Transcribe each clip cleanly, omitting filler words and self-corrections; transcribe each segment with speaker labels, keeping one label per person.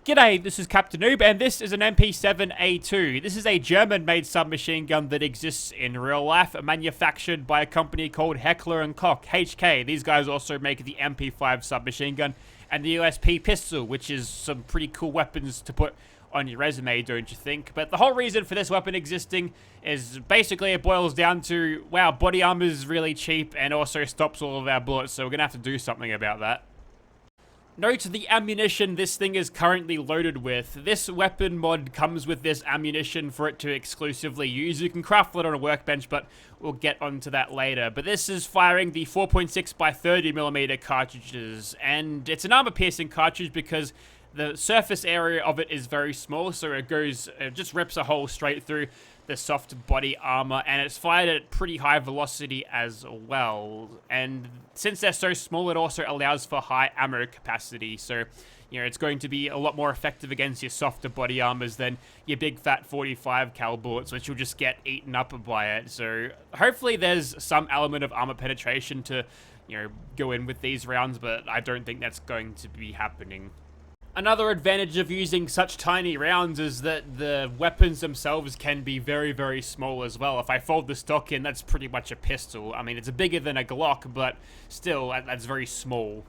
Speaker 1: G'day, this is Captainoob, and this is an MP7A2. This is a German-made submachine gun that exists in real life, manufactured by a company called Heckler & Koch, HK. These guys also make the MP5 submachine gun and the USP pistol, which is some pretty cool weapons to put on your resume, don't you think? But the whole reason for this weapon existing is basically it boils down to, wow, body armor is really cheap and also stops all of our bullets, so we're gonna have to do something about that. Note the ammunition this thing is currently loaded with. This weapon mod comes with this ammunition for it to exclusively use. You can craft it on a workbench, but we'll get onto that later. But this is firing the 4.6 by 30mm cartridges, and it's an armor-piercing cartridge because the surface area of it is very small, so it just rips a hole straight through the soft body armor, and it's fired at pretty high velocity as well. And since they're so small, it also allows for high ammo capacity, so you know it's going to be a lot more effective against your softer body armors than your big fat 45 cal bullets, which will just get eaten up by it. So hopefully there's some element of armor penetration to, you know, go in with these rounds, but I don't think that's going to be happening. Another advantage of using such tiny rounds is that the weapons themselves can be very, very small as well. If I fold the stock in, that's pretty much a pistol. I mean, it's bigger than a Glock, but still, that's very small.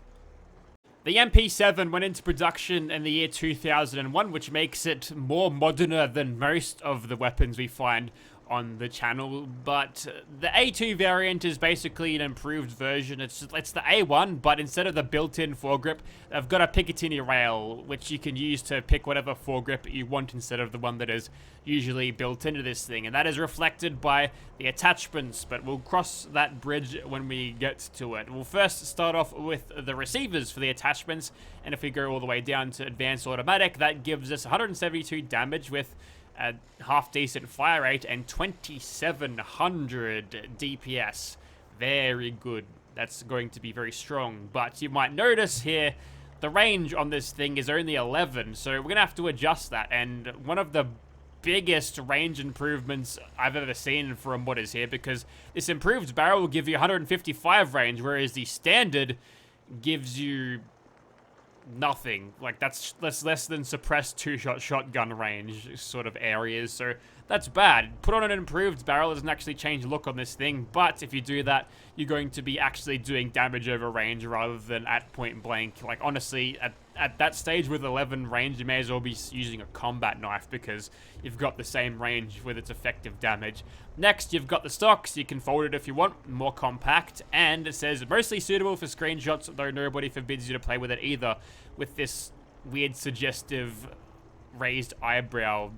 Speaker 1: The MP7 went into production in the year 2001, which makes it more moderner than most of the weapons we find on the channel, but the A2 variant is basically an improved version. It's the A1, but instead of the built-in foregrip, they've got a Picatinny rail, which you can use to pick whatever foregrip you want instead of the one that is usually built into this thing, and that is reflected by the attachments, but we'll cross that bridge when we get to it. We'll first start off with the receivers for the attachments, and if we go all the way down to advanced automatic, that gives us 172 damage with a half-decent fire rate and 2700 DPS. Very good. That's going to be very strong. But you might notice here, the range on this thing is only 11, so we're going to have to adjust that. And one of the biggest range improvements I've ever seen for a mod is here, because this improved barrel will give you 155 range, whereas the standard gives you nothing. Like, that's less than suppressed two-shot shotgun range sort of areas, so that's bad. Put on an improved barrel, it doesn't actually change the look on this thing, but if you do that, you're going to be actually doing damage over range rather than at point blank. Like, honestly, at that stage with 11 range, you may as well be using a combat knife because you've got the same range with its effective damage. Next, you've got the stocks. You can fold it if you want, more compact, and it says mostly suitable for screenshots, though nobody forbids you to play with it either, with this weird suggestive raised eyebrow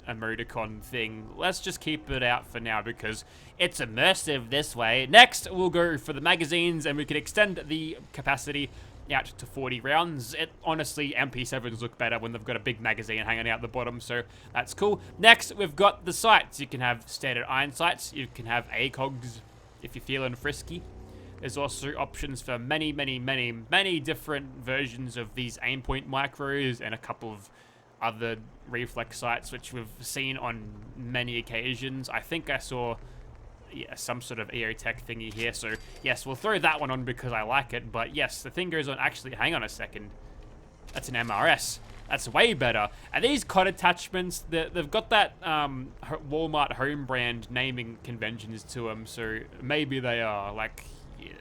Speaker 1: emoticon thing. Let's just keep it out for now because it's immersive this way. Next, we'll go for the magazines, and we can extend the capacity out to 40 rounds. Honestly, MP7s look better when they've got a big magazine hanging out the bottom, so that's cool. Next, we've got the sights. You can have standard iron sights. You can have ACOGs if you're feeling frisky. There's also options for many different versions of these aim point micros and a couple of other reflex sights, which we've seen on many occasions. I think I saw some sort of EOTech thingy here, so yes, we'll throw that one on because I like it. But yes, the thing goes on. Actually, hang on a second. That's an MRS. That's way better. And these COD attachments, they've got that Walmart home brand naming conventions to them, so maybe they are like, yeah,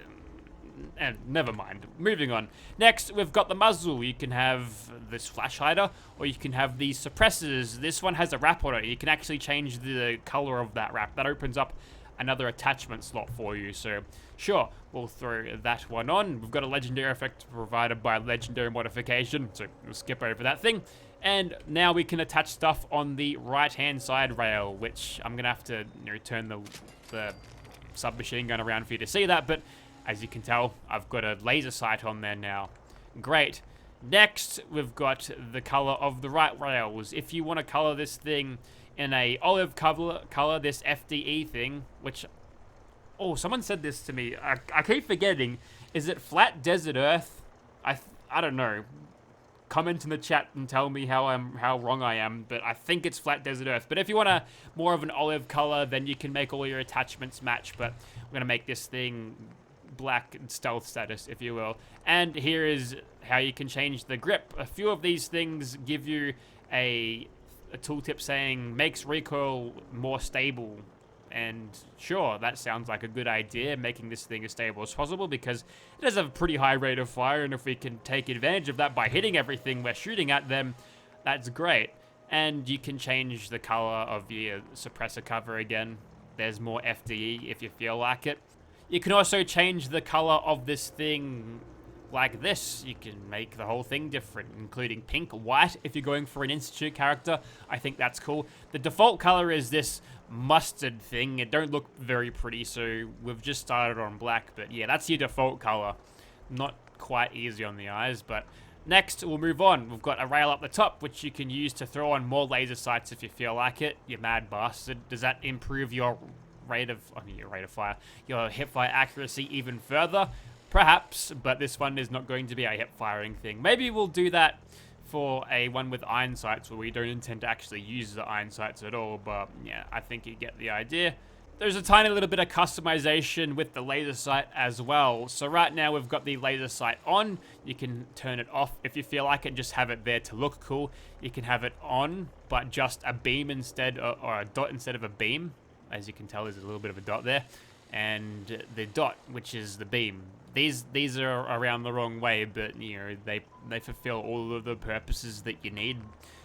Speaker 1: and never mind. Moving on. Next, we've got the muzzle. You can have this flash hider, or you can have these suppressors. This one has a wrap on it. You can actually change the color of that wrap. That opens up another attachment slot for you, so sure, we'll throw that one on. We've got a legendary effect provided by legendary modification, so we'll skip over that thing. And now we can attach stuff on the right-hand side rail, which I'm gonna have to, you know, turn the submachine gun around for you to see that, but as you can tell, I've got a laser sight on there now. Great. Next, we've got the color of the right rails. If you want to color this thing in a olive color, this FDE thing, which, oh, someone said this to me. I keep forgetting. Is it flat desert earth? I don't know. Comment in the chat and tell me how wrong I am, but I think it's flat desert earth. But if you want more of an olive color, then you can make all your attachments match. But we're gonna make this thing black stealth status, if you will. And here is how you can change the grip. A few of these things give you a tooltip saying makes recoil more stable. And sure, that sounds like a good idea, making this thing as stable as possible, because it has a pretty high rate of fire, and if we can take advantage of that by hitting everything we're shooting at them, that's great. And you can change the color of your suppressor cover again. There's more FDE if you feel like it. You can also change the color of this thing like this. You can make the whole thing different, including pink, white if you're going for an Institute character. I think that's cool. The default color is this mustard thing. It don't look very pretty, so we've just started on black, but yeah, that's your default color. Not quite easy on the eyes, but next we'll move on. We've got a rail up the top, which you can use to throw on more laser sights if you feel like it. You mad bastard. Does that improve your your hip-fire accuracy even further? Perhaps, but this one is not going to be a hip-firing thing. Maybe we'll do that for a one with iron sights where we don't intend to actually use the iron sights at all, but yeah, I think you get the idea. There's a tiny little bit of customization with the laser sight as well. So right now we've got the laser sight on. You can turn it off if you feel like it, just have it there to look cool. You can have it on, but just a beam instead, or a dot instead of a beam. As you can tell, there's a little bit of a dot there. And the dot, which is the beam. These are around the wrong way, but you know, they fulfill all of the purposes that you need.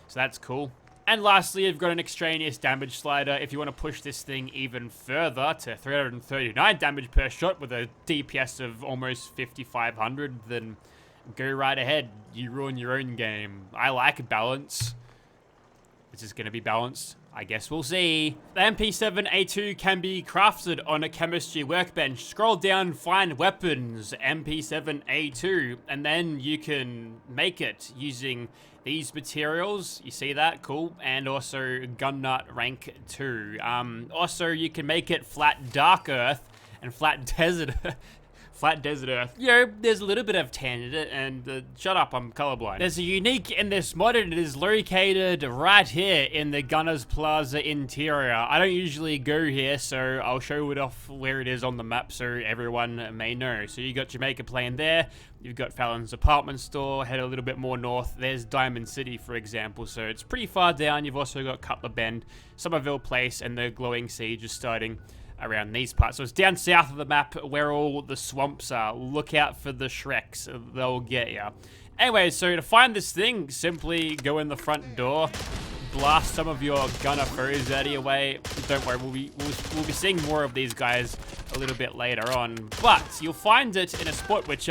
Speaker 1: So that's cool. And lastly, you've got an extraneous damage slider. If you want to push this thing even further to 339 damage per shot with a DPS of almost 5,500, then go right ahead. You ruin your own game. I like balance. Is this going to be balanced? I guess we'll see. The MP7A2 can be crafted on a chemistry workbench. Scroll down, find weapons, MP7A2, and then you can make it using these materials. You see that? Cool. And also gun nut rank 2. Also, you can make it flat dark earth and flat desert Flat desert earth. There's a little bit of tan in it, and shut up, I'm colorblind. There's a unique in this mod, and it is located right here in the Gunners Plaza interior. I don't usually go here, so I'll show it off where it is on the map so everyone may know. So you got Jamaica Plain there, you've got Fallon's apartment store, head a little bit more north, there's Diamond City, for example, so it's pretty far down. You've also got Cutler Bend, Somerville Place, and the Glowing Siege is starting around these parts. So it's down south of the map where all the swamps are. Look out for the Shreks, they'll get ya. Anyway, so to find this thing, simply go in the front door, blast some of your gunner foes out of your way. Don't worry, we'll be seeing more of these guys a little bit later on, but you'll find it in a spot which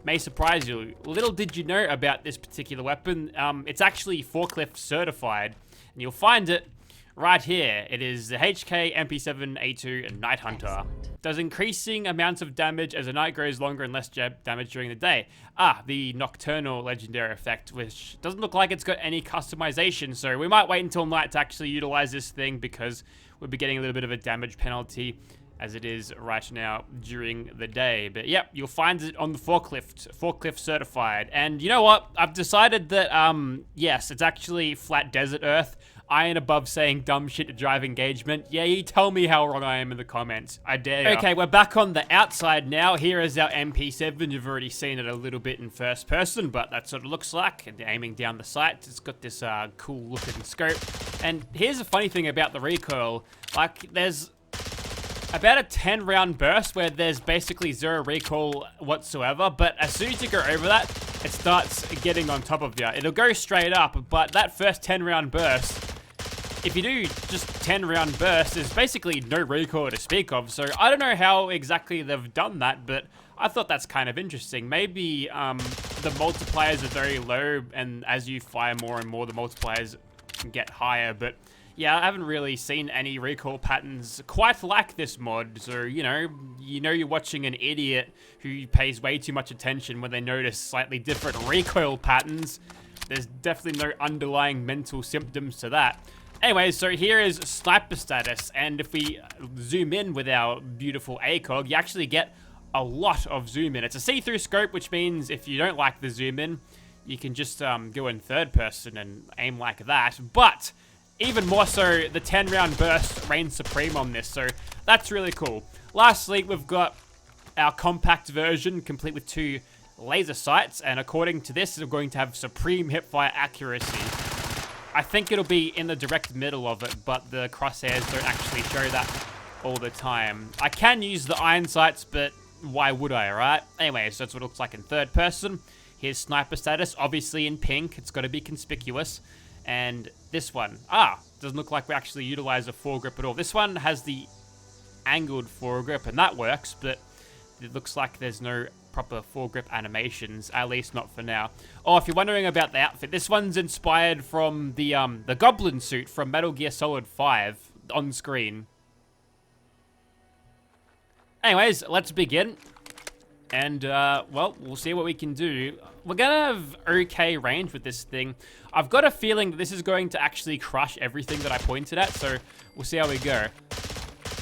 Speaker 1: may surprise you. Little did you know about this particular weapon, it's actually forklift certified, and you'll find it right here. It is the HK MP7A2 Night Hunter. Does increasing amounts of damage as the night grows longer and less damage during the day. The Nocturnal legendary effect, which doesn't look like it's got any customization, so we might wait until night to actually utilize this thing because we'll be getting a little bit of a damage penalty as it is right now during the day. But yep, you'll find it on the forklift certified. And you know what? I've decided that, yes, it's actually flat desert earth. Iron above saying dumb shit to drive engagement. Yeah, you tell me how wrong I am in the comments. I dare you. Okay, we're back on the outside now. Here is our MP7. You've already seen it a little bit in first person, but that's what it looks like. And aiming down the sights, it's got this cool looking scope. And here's the funny thing about the recoil. Like, there's about a 10 round burst where there's basically zero recoil whatsoever, but as soon as you go over that, it starts getting on top of you. It'll go straight up, but that first 10 round burst, if you do just 10 round bursts, there's basically no recoil to speak of. So I don't know how exactly they've done that, but I thought that's kind of interesting. Maybe the multipliers are very low, and as you fire more and more, the multipliers get higher. But yeah, I haven't really seen any recoil patterns quite like this mod. So, you know you're watching an idiot who pays way too much attention when they notice slightly different recoil patterns. There's definitely no underlying mental symptoms to that. Anyway, so here is sniper status, and if we zoom in with our beautiful ACOG, you actually get a lot of zoom in. It's a see-through scope, which means if you don't like the zoom in, you can just go in third person and aim like that. But even more so, the 10 round burst reigns supreme on this, so that's really cool. Lastly, we've got our compact version, complete with 2 laser sights, and according to this, we're going to have supreme hipfire accuracy. I think it'll be in the direct middle of it, but the crosshairs don't actually show that all the time. I can use the iron sights, but why would I, right? Anyway, so that's what it looks like in third person. Here's sniper status, obviously in pink. It's got to be conspicuous. And this one, doesn't look like we actually utilize a foregrip at all. This one has the angled foregrip, and that works, but it looks like there's no proper foregrip animations, at least not for now. Oh, if you're wondering about the outfit, this one's inspired from the Goblin suit from Metal Gear Solid 5 on screen. Anyways, let's begin. And, well, we'll see what we can do. We're gonna have okay range with this thing. I've got a feeling that this is going to actually crush everything that I pointed at, so we'll see how we go.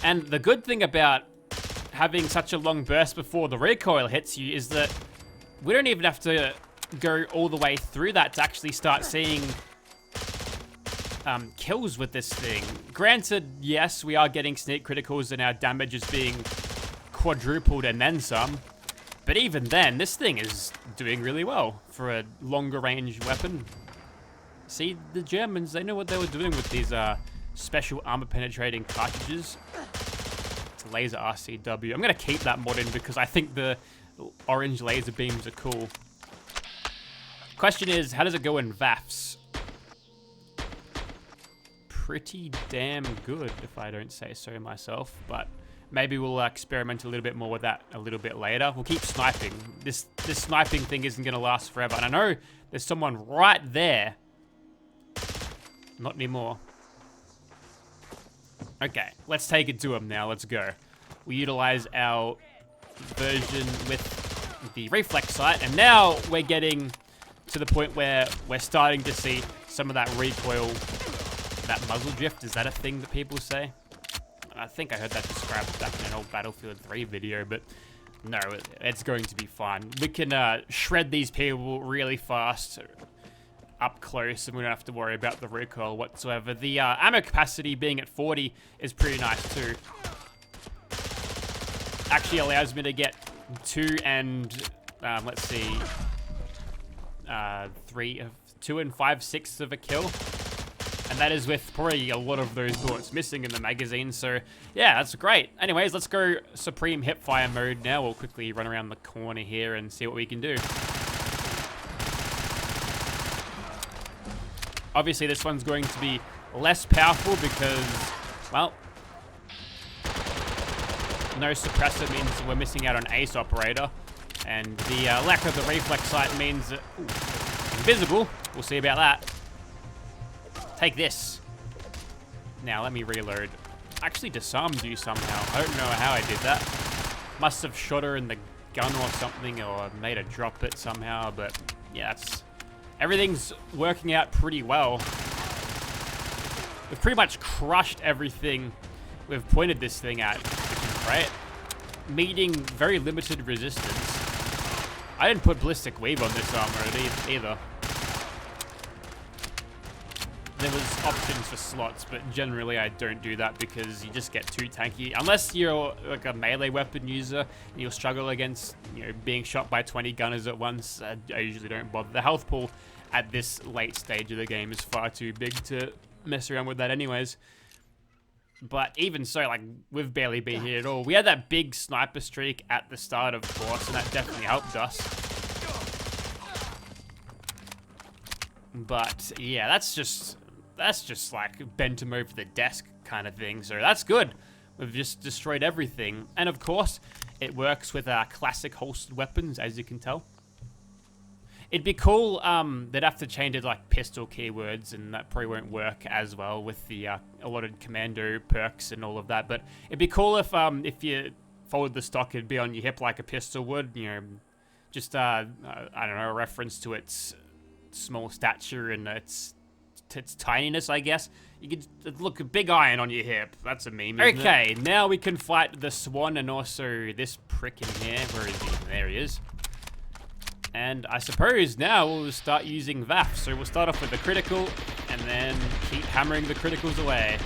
Speaker 1: And the good thing about having such a long burst before the recoil hits you is that we don't even have to go all the way through that to actually start seeing kills with this thing. Granted, yes, we are getting sneak criticals and our damage is being quadrupled and then some. But even then, this thing is doing really well for a longer range weapon. See, the Germans, they know what they were doing with these special armor penetrating cartridges. It's a laser RCW. I'm going to keep that mod in because I think the orange laser beams are cool. Question is, how does it go in VAFs? Pretty damn good, if I don't say so myself, but maybe we'll experiment a little bit more with that a little bit later. We'll keep sniping. This sniping thing isn't going to last forever. And I know there's someone right there. Not anymore. Okay, let's take it to him now. Let's go. We utilize our version with the reflex sight. And now we're getting to the point where we're starting to see some of that recoil, that muzzle drift. Is that a thing that people say? I think I heard that described back in an old Battlefield 3 video, but no, it's going to be fun. We can shred these people really fast up close, and we don't have to worry about the recoil whatsoever. The ammo capacity being at 40 is pretty nice too. Actually allows me to get 2 and, let's see, 2 and 5/6 of a kill. And that is with probably a lot of those bullets missing in the magazine. So, yeah, that's great. Anyways, let's go Supreme Hipfire mode now. We'll quickly run around the corner here and see what we can do. Obviously, this one's going to be less powerful because, well, no suppressor means we're missing out on Ace Operator. And the lack of the reflex sight means that, invisible. We'll see about that. Take this. Now, let me reload. Actually disarmed you somehow. I don't know how I did that. Must have shot her in the gun or something, or made her drop it somehow, but yeah, everything's working out pretty well. We've pretty much crushed everything we've pointed this thing at, which is great. Meeting very limited resistance. I didn't put Ballistic Weave on this armor either. There was options for slots, but generally I don't do that because you just get too tanky. Unless you're like a melee weapon user and you'll struggle against, you know, being shot by 20 gunners at once, I usually don't bother. The health pool at this late stage of the game is far too big to mess around with that anyways. But even so, like, we've barely been here at all. We had that big sniper streak at the start, of course, and that definitely helped us. But yeah, that's just like bent him over the desk kind of thing. So that's good. We've just destroyed everything. And of course, it works with our classic holstered weapons, as you can tell. It'd be cool, they'd have to change it like pistol keywords, and that probably won't work as well with the allotted commando perks and all of that. But it'd be cool if you followed the stock, it'd be on your hip like a pistol would. You know, just I don't know, a reference to its small stature and its tininess, I guess. You could look a big iron on your hip. That's a meme, isn't it? Now we can fight the Swan and also this prick in here. Where is he? There he is. And I suppose now we'll start using VAF. So we'll start off with the critical and then keep hammering the criticals away.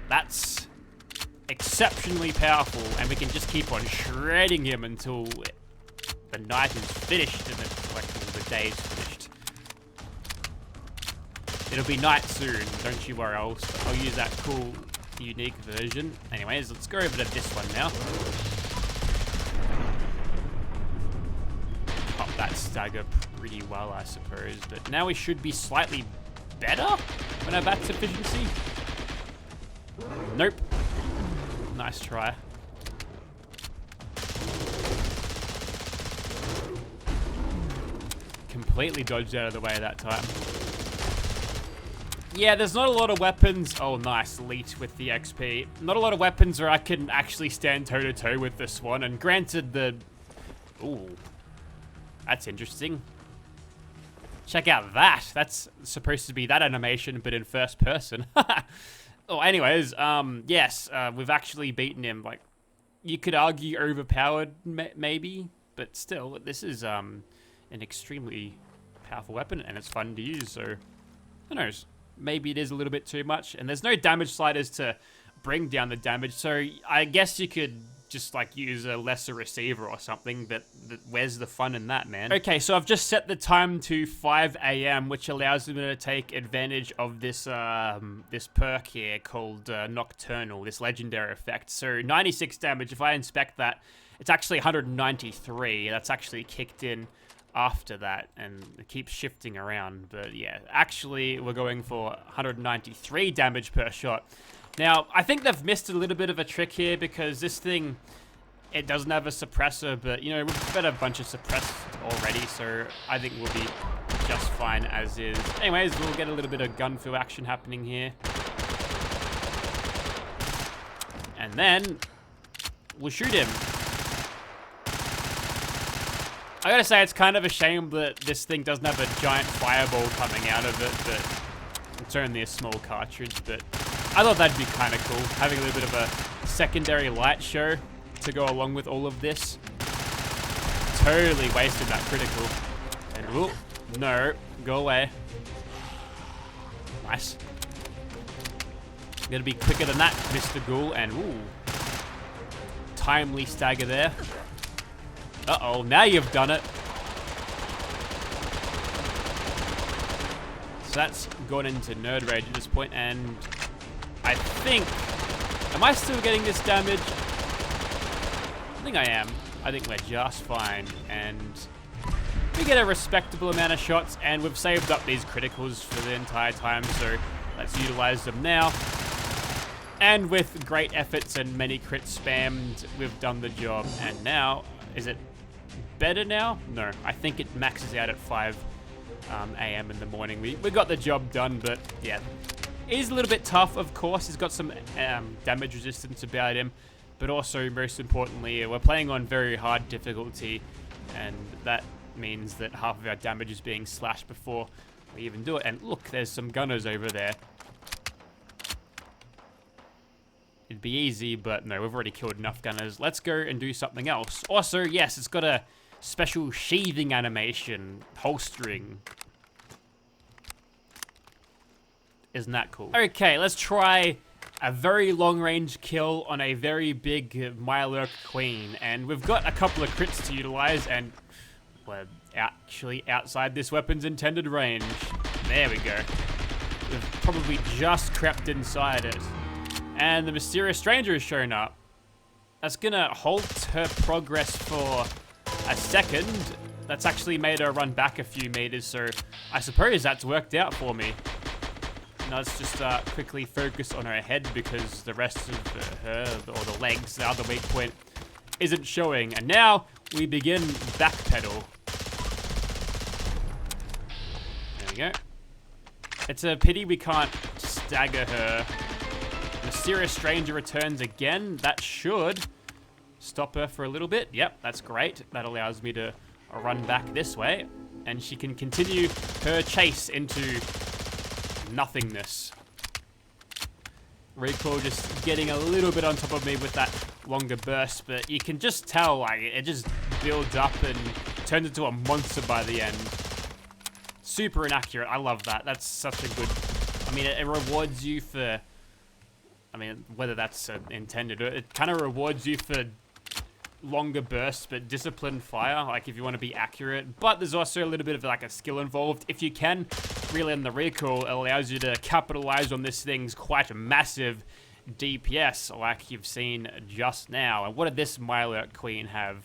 Speaker 1: That's exceptionally powerful, and we can just keep on shredding him until the night is finished and the day is finished. It'll be night soon, don't you worry. I'll use that cool, unique version. Anyways, let's go over to this one now. Pop that stagger pretty well, I suppose. But now we should be slightly better when our bat's efficiency. Nope. Nice try. Completely dodged out of the way that time. Yeah, there's not a lot of weapons. Oh, nice. Leech with the XP. Not a lot of weapons where I can actually stand toe-to-toe with this one. And granted, the... Ooh. That's interesting. Check out that. That's supposed to be that animation, but in first person. Oh, anyways, yes, we've actually beaten him. Like, you could argue overpowered, maybe. But still, this is an extremely powerful weapon, and it's fun to use, so... Who knows? Maybe it is a little bit too much, and there's no damage sliders to bring down the damage, so I guess you could just like use a lesser receiver or something, but where's the fun in that, man? Okay, so I've just set the time to 5 AM, which allows me to take advantage of this this perk here called Nocturnal, this legendary effect. So 96 damage. If I inspect that, it's actually 193. That's actually kicked in after that, and it keeps shifting around. But yeah, actually we're going for 193 damage per shot. Now, I think they've missed a little bit of a trick here, because this thing, it doesn't have a suppressor, but you know, we've got a bunch of suppressed already, so I think we'll be just fine as is. Anyways, we'll get a little bit of gun feel action happening here. And then we'll shoot him. I gotta say, it's kind of a shame that this thing doesn't have a giant fireball coming out of it, but it's only a small cartridge. But I thought that'd be kind of cool, having a little bit of a secondary light show to go along with all of this. Totally wasted that critical. And ooh, no, go away. Nice. Gotta be quicker than that, Mr. Ghoul, and ooh, timely stagger there. Uh-oh, now you've done it. So that's gone into Nerd Rage at this point, and I think... Am I still getting this damage? I think I am. I think we're just fine, and we get a respectable amount of shots, and we've saved up these criticals for the entire time, so let's utilize them now. And with great efforts and many crits spammed, we've done the job, and now... Is it better now? No, I think it maxes out at 5 AM in the morning. We got the job done, but yeah. It is a little bit tough, of course. He's got some damage resistance about him, but also, most importantly, we're playing on very hard difficulty, and that means that half of our damage is being slashed before we even do it. And look, there's some gunners over there. It'd be easy, but no, we've already killed enough gunners. Let's go and do something else. Also, yes, it's got a special sheathing animation, holstering. Isn't that cool? Okay, let's try a very long-range kill on a very big Mirelurk Queen. And we've got a couple of crits to utilize, and we're actually outside this weapon's intended range. There we go. We've probably just crept inside it. And the mysterious stranger has shown up. That's gonna halt her progress for a second. That's actually made her run back a few meters, so I suppose that's worked out for me. Now let's just quickly focus on her head, because the rest of her, or the legs, the other weak point, isn't showing. And now we begin backpedal. There we go. It's a pity we can't stagger her. Mysterious stranger returns again. That should stop her for a little bit. Yep, that's great. That allows me to run back this way, and she can continue her chase into nothingness. Recoil just getting a little bit on top of me with that longer burst, but you can just tell, like, it just builds up and turns into a monster by the end. Super inaccurate. I love that. That's such a good... I mean, it rewards you for I mean, whether that's intended, it kind of rewards you for longer bursts, but disciplined fire, like if you want to be accurate. But there's also a little bit of like a skill involved. If you can reel in the recoil, it allows you to capitalize on this thing's quite massive DPS, like you've seen just now. And what did this Mile Queen have?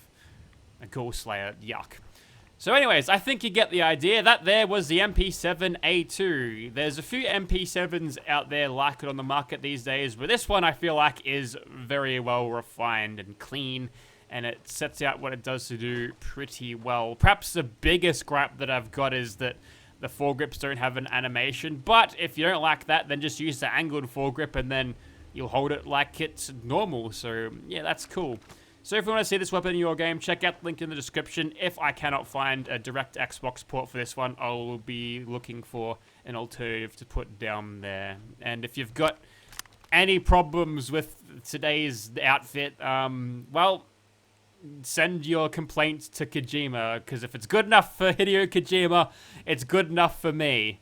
Speaker 1: A Ghoul Slayer, yuck. So anyways, I think you get the idea. That there was the MP7A2. There's a few MP7s out there like it on the market these days, but this one I feel like is very well refined and clean, and it sets out what it does to do pretty well. Perhaps the biggest gripe that I've got is that the foregrips don't have an animation, but if you don't like that, then just use the angled foregrip and then you'll hold it like it's normal. So yeah, that's cool. So if you want to see this weapon in your game, check out the link in the description. If I cannot find a direct Xbox port for this one, I'll be looking for an alternative to put down there. And if you've got any problems with today's outfit, well, send your complaints to Kojima, because if it's good enough for Hideo Kojima, it's good enough for me.